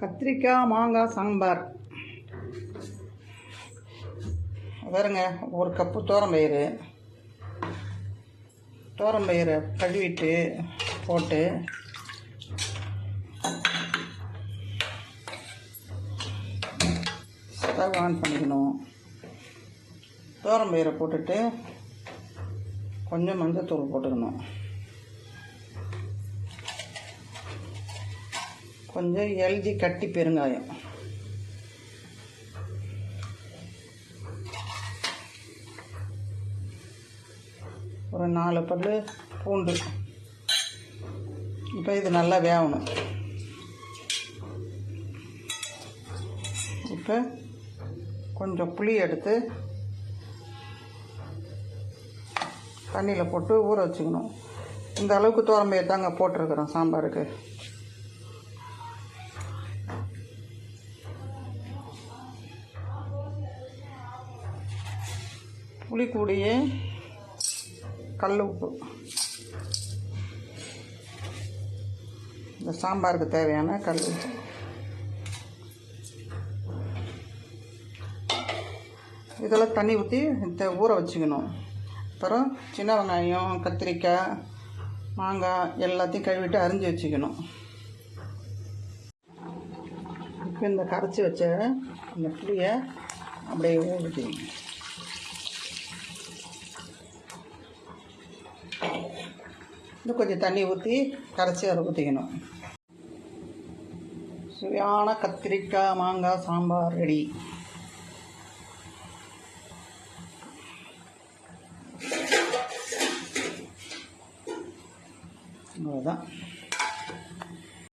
கத்திரிக்காய் மாங்காய் சாம்பார். பாருங்க, ஒரு கப்பு தோரம்பயிறு கழுவிட்டு போட்டு ஸ்டவ் ஆன் பண்ணிக்கணும். தோரம்பயிரை போட்டுட்டு கொஞ்சம் மஞ்சத்தூள் போட்டுக்கணும். கொஞ்சம் எல்ஜி கட்டி பெருங்காயம், ஒரு 4 பல்லு பூண்டு. இப்போ இது நல்லா வேகணும். இப்போ கொஞ்சம் புளி எடுத்து தண்ணியில் போட்டு ஊற வச்சுக்கணும். இந்த அளவுக்கு தோரம்பயிறு தாங்க போட்டிருக்கிறோம் சாம்பாருக்கு. புளி கூடியே கல் உப்பு, இந்த சாம்பாருக்கு தேவையான கல் உப்பு. இதெல்லாம் தண்ணி ஊற்றி ஊற வச்சுக்கணும். அப்புறம் சின்ன வெங்காயம், கத்திரிக்காய், மாங்காய் எல்லாத்தையும் கழுவிட்டு அரிஞ்சு வச்சுக்கணும். இப்போ இந்த கரைச்சி வச்ச இந்த புளியை அப்படியே ஊற்றிக்கணும். இன்னும் கொஞ்சம் தண்ணி ஊற்றி கரைச்சி அதை ஊற்றிக்கணும். சுவையான கத்திரிக்காய் மாங்காய் சாம்பார் ரெடி.